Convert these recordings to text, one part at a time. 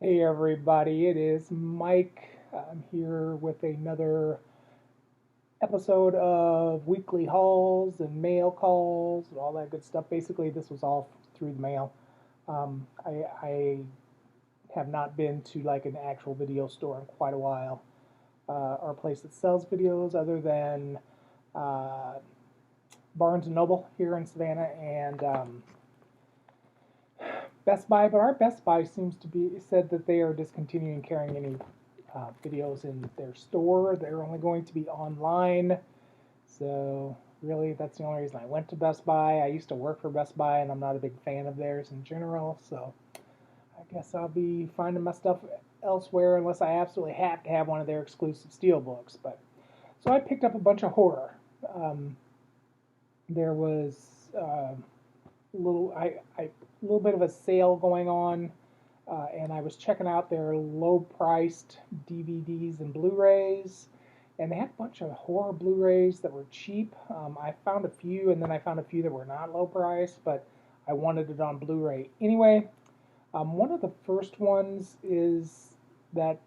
Hey everybody, it is Mike. I'm here with another episode of weekly hauls and mail calls and all that good stuff. Basically, this was all through the mail. I have not been to like an actual video store in quite a while, or a place that sells videos other than uh, Barnes and Noble here in Savannah and Best Buy, but our Best Buy seems to be said that they are discontinuing carrying any videos in their store. They're only going to be online. So really, that's the only reason I went to Best Buy. I used to work for Best Buy, and I'm not a big fan of theirs in general. So I guess I'll be finding my stuff elsewhere unless I absolutely have to have one of their exclusive steel books. But so I picked up a bunch of horror. Um, there was little I little bit of a sale going on, and I was checking out their low-priced DVDs and Blu-rays, and they had a bunch of horror Blu-rays that were cheap. I found a few, and then I found a few that were not low price, but I wanted it on Blu-ray anyway. One of the first ones is that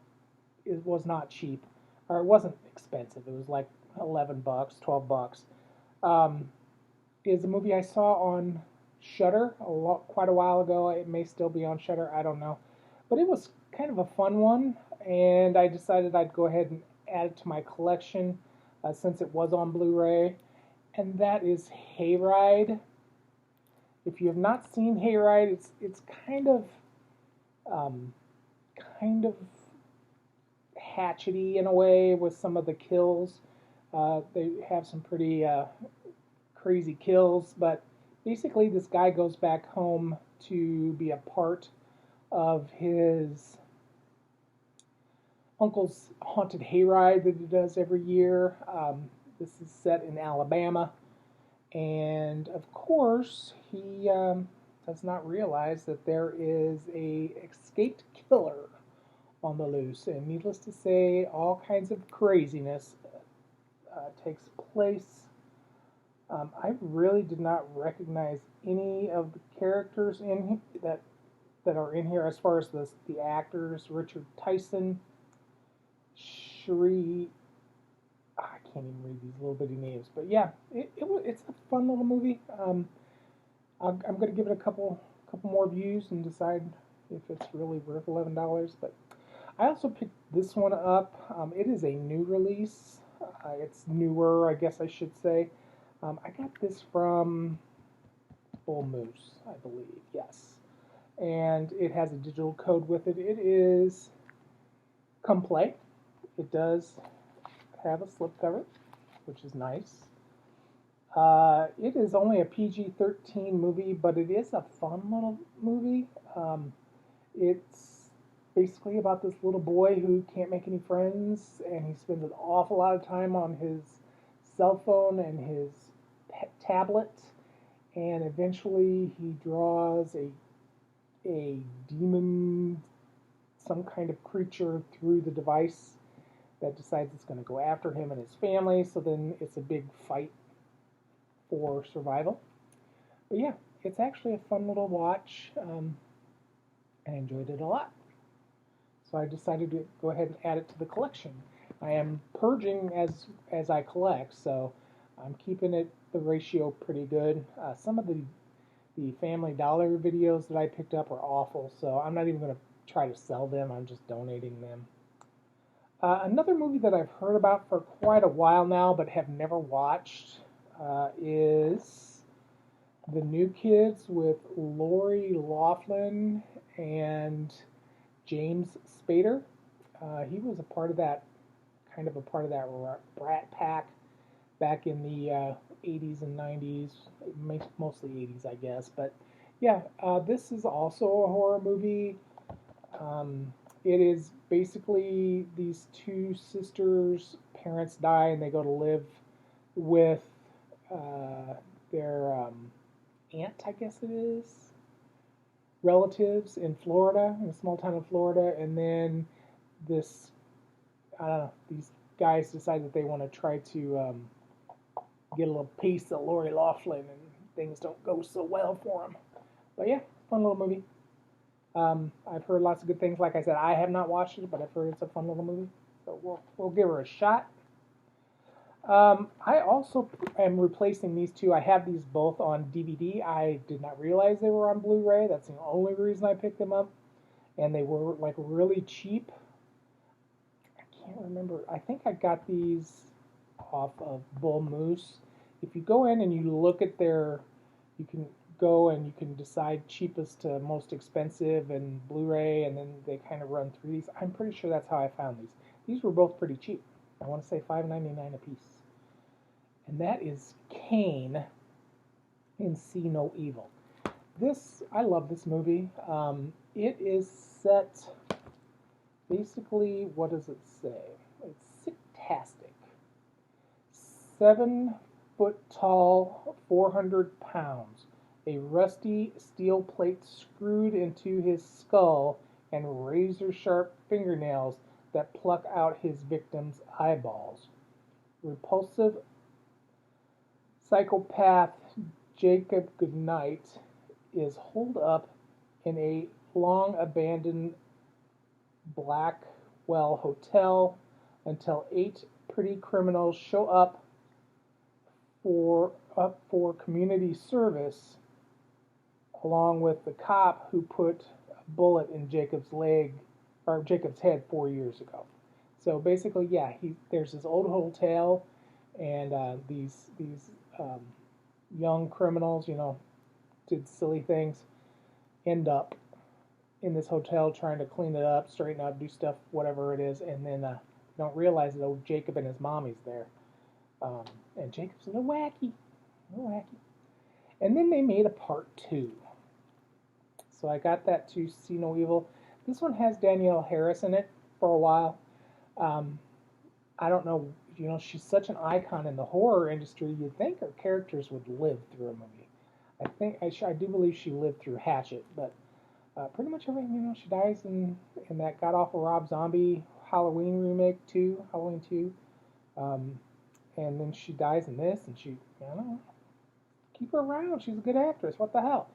it was not cheap, or it wasn't expensive. It was like $11, $12. Um, is a movie I saw on Shudder quite a while ago. It may still be on Shudder. I don't know, but it was kind of a fun one, and I decided I'd go ahead and add it to my collection since it was on Blu-ray, and that is Hayride. If you have not seen Hayride, it's um, kind of hatchety in a way with some of the kills. They have some pretty crazy kills, but basically this guy goes back home to be a part of his uncle's haunted hayride that he does every year. This is set in Alabama, and of course he does not realize that there is a escaped killer on the loose, and needless to say, all kinds of craziness takes place. I really did not recognize any of the characters that are in here as far as the actors. Richard Tyson, Sheree. I can't even read these little bitty names, but yeah, it's a fun little movie. I'm going to give it a couple more views and decide if it's really worth $11. But I also picked this one up. It is a new release. It's newer, I guess I should say. I got this from Bull Moose, I believe, yes. And it has a digital code with it. It is Come Play. It does have a slipcover, which is nice. It is only a PG-13 movie, but it is a fun little movie. It's basically about this little boy who can't make any friends, and he spends an awful lot of time on his cell phone and his tablet, and eventually he draws a demon, some kind of creature through the device that decides it's going to go after him and his family. So then it's a big fight for survival. But yeah, it's actually a fun little watch. I enjoyed it a lot. So I decided to go ahead and add it to the collection. I am purging as I collect, so I'm keeping it the ratio pretty good. Some of the Family Dollar videos that I picked up are awful, so I'm not even going to try to sell them. I'm just donating them. Another movie that I've heard about for quite a while now, but have never watched, is The New Kids with Lori Loughlin and James Spader. He was a part of that Brat Pack back in the 80s and 90s, mostly 80s, I guess. But yeah, this is also a horror movie. It is basically these two sisters' parents die, and they go to live with uh, their aunt, I guess it is, relatives in Florida, in a small town in Florida, and then this, I don't know, these guys decide that they want to try to get a little piece of Lori Loughlin, and things don't go so well for them. But yeah, fun little movie. I've heard lots of good things. Like I said, I have not watched it, but I've heard it's a fun little movie. So we'll give her a shot. I also am replacing these two. I have these both on DVD. I did not realize they were on Blu-ray. That's the only reason I picked them up, and they were like really cheap. I can't remember. I think I got these off of Bull Moose. If you go in and you look at their, you can go and you can decide cheapest to most expensive and Blu-ray, and then they kind of run through these. I'm pretty sure that's how I found these. These were both pretty cheap. I want to say $5.99 a piece. And that is Kane in See No Evil. This, I love this movie. It is set, basically, what does it say? It's sick-tastic. 7 foot tall, 400 pounds. A rusty steel plate screwed into his skull and razor sharp fingernails that pluck out his victim's eyeballs. Repulsive psychopath Jacob Goodnight is holed up in a long abandoned Blackwell hotel until 8 pretty criminals show up for community service, along with the cop who put a bullet in Jacob's leg or Jacob's head 4 years ago. So basically, yeah, there's this old hotel, and these young criminals, did silly things, end up in this hotel trying to clean it up, straighten up, do stuff, whatever it is, and then don't realize that old Jacob and his mommy's there. And Jacob's a little wacky. And then they made a part 2. So I got that to See No Evil. This one has Danielle Harris in it for a while. I don't know, she's such an icon in the horror industry. You'd think her characters would live through a movie. I do believe she lived through Hatchet, but pretty much everything, she dies in that god-awful Rob Zombie Halloween remake too, Halloween 2. And then she dies in this, and I don't know, keep her around. She's a good actress. What the hell?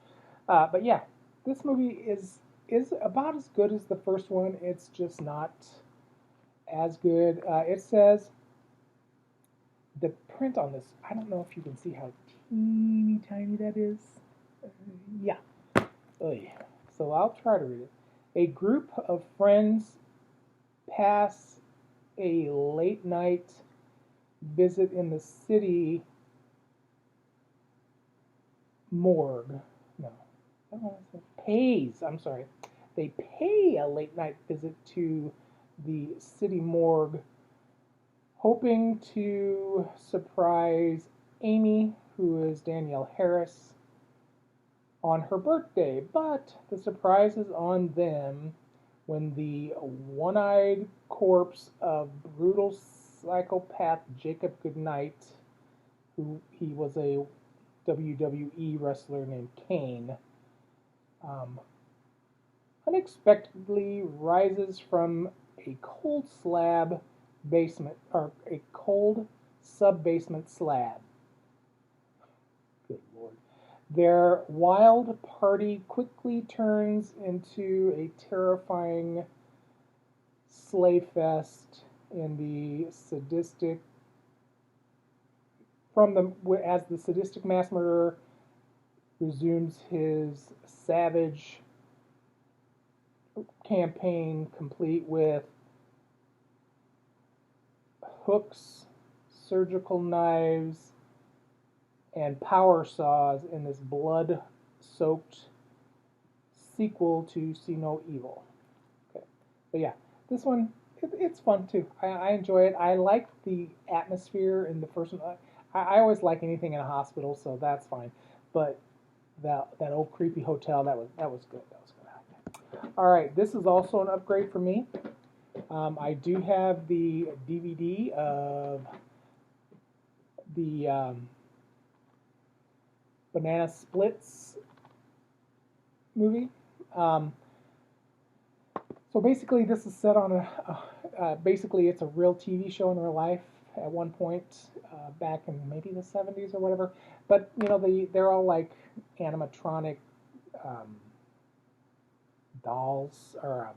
But yeah, this movie is about as good as the first one. It's just not as good. It says, the print on this, I don't know if you can see how teeny tiny that is. Yeah. Oy. So I'll try to read it. A group of friends pass a late night visit in the city morgue. No. I'm sorry. They pay a late night visit to the city morgue, hoping to surprise Amy, who is Danielle Harris, on her birthday. But the surprise is on them when the one-eyed corpse of brutal psychopath Jacob Goodnight, he was a WWE wrestler named Kane, unexpectedly rises from a cold sub-basement slab. Good Lord. Their wild party quickly turns into a terrifying slayfest in the sadistic as the sadistic mass murderer resumes his savage campaign, complete with hooks, surgical knives, and power saws in this blood-soaked sequel to See No Evil. Okay, but yeah, this one, it's fun too. I enjoy it. I like the atmosphere in the first one. I always like anything in a hospital, so that's fine. But that old creepy hotel, that was good. That was good. All right, this is also an upgrade for me. I do have the DVD of the Banana Splits movie. So basically, this is set on basically it's a real TV show in real life at one point back in maybe the 70s or whatever. But they're all like animatronic dolls or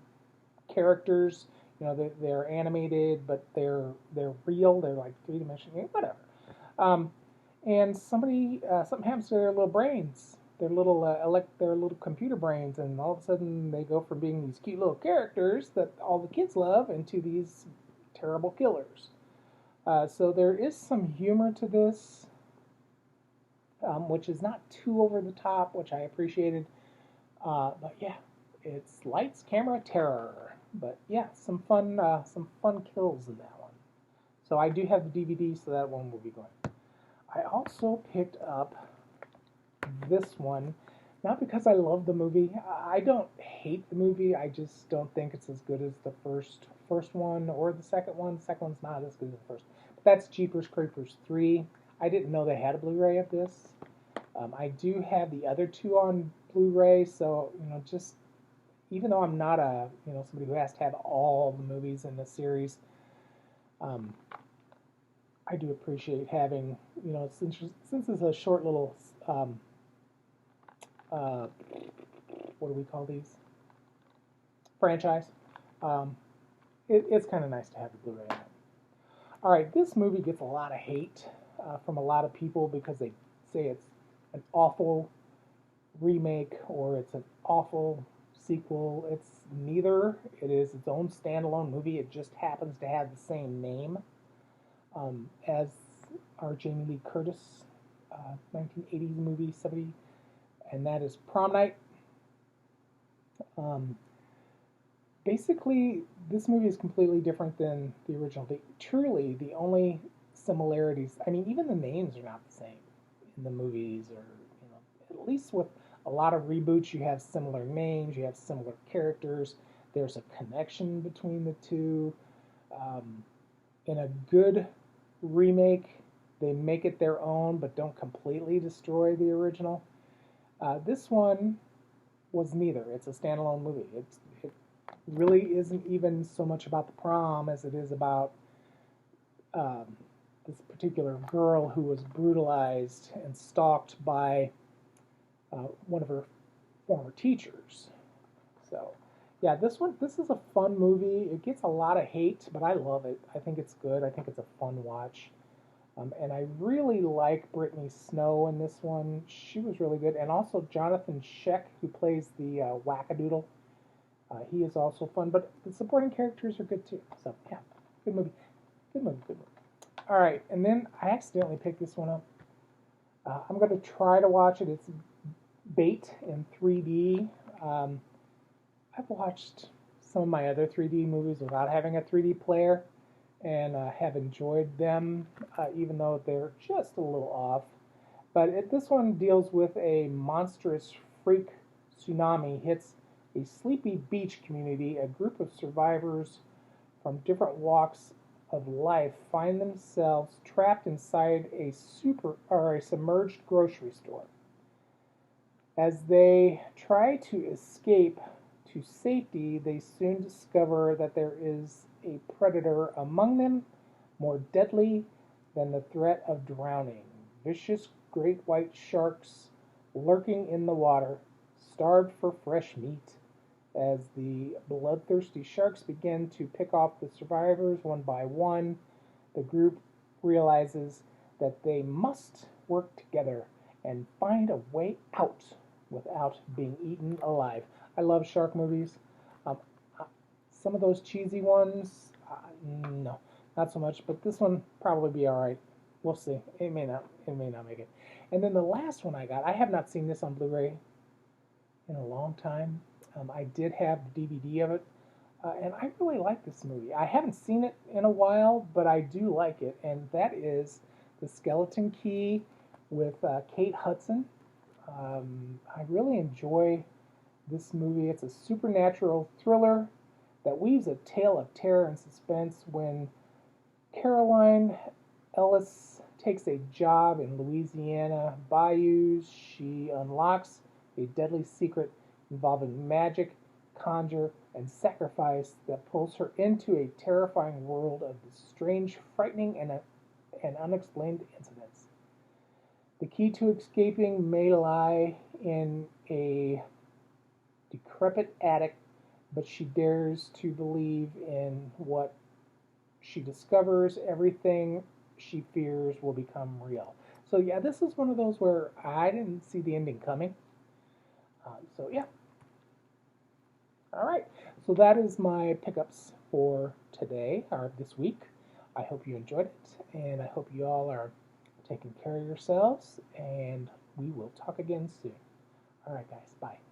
characters. You know, they're animated, but they're real. They're like three-dimensional, whatever. Um, and something happens to their little brains, their little computer brains, and all of a sudden they go from being these cute little characters that all the kids love into these terrible killers. So there is some humor to this, which is not too over the top, which I appreciated. But yeah, it's lights, camera, terror. But yeah, some fun kills in that one. So I do have the DVD, so that one will be going. I also picked up this one, not because I love the movie. I don't hate the movie. I just don't think it's as good as the first one or the second one. The second one's not as good as the first. But that's Jeepers Creepers 3. I didn't know they had a Blu-ray of this. I do have the other two on Blu-ray, so just even though I'm not a somebody who has to have all the movies in the series, um, I do appreciate having since it's a short little uh, what do we call these, franchise. Um, it's kind of nice to have the Blu-ray on it. All right, this movie gets a lot of hate from a lot of people because they say it's an awful remake or it's an awful sequel. It's neither. It is its own standalone movie. It just happens to have the same name as our Jamie Lee Curtis 1980s movie, 70, and that is Prom Night. Um, Basically, this movie is completely different than the original. Truly, the only similarities, I mean, even the names are not the same in the movies, or, at least with a lot of reboots, you have similar names, you have similar characters, there's a connection between the two. Um, in a good remake, they make it their own, but don't completely destroy the original. This one was neither. It's a standalone movie. It really isn't even so much about the prom as it is about um, this particular girl who was brutalized and stalked by one of her former teachers. So, yeah, this is a fun movie. It gets a lot of hate, but I love it. I think it's good. I think it's a fun watch. And I really like Brittany Snow in this one. She was really good. And also Jonathan Schaech, who plays the Wackadoodle. He is also fun, but the supporting characters are good too. So, yeah, good movie. Good movie, good movie. All right, and then I accidentally picked this one up. I'm going to try to watch it. It's Bait in 3D. I've watched some of my other 3D movies without having a 3D player and have enjoyed them, even though they're just a little off. But this one deals with a monstrous freak tsunami hits a sleepy beach community. A group of survivors from different walks of life find themselves trapped inside a submerged grocery store. As they try to escape to safety, they soon discover that there is a predator among them, more deadly than the threat of drowning. Vicious great white sharks lurking in the water, starved for fresh meat. As the bloodthirsty sharks begin to pick off the survivors one by one, the group realizes that they must work together and find a way out without being eaten alive. I love shark movies. Um, some of those cheesy ones, no, not so much. But this one probably be all right. We'll see. It may not. It may not make it. And then the last one I got, I have not seen this on Blu-ray in a long time. I did have the DVD of it, and I really like this movie. I haven't seen it in a while, but I do like it, and that is The Skeleton Key with Kate Hudson. I really enjoy this movie. It's a supernatural thriller that weaves a tale of terror and suspense when Caroline Ellis takes a job in Louisiana bayous. She unlocks a deadly secret involving magic, conjure, and sacrifice that pulls her into a terrifying world of strange, frightening, and unexplained incidents. The key to escaping may lie in a decrepit attic, but she dares to believe in what she discovers. Everything she fears will become real. So yeah, this is one of those where I didn't see the ending coming. So yeah, all right. So that is my pickups for today or this week. I hope you enjoyed it, and I hope you all are taking care of yourselves, and we will talk again soon. All right, guys, bye.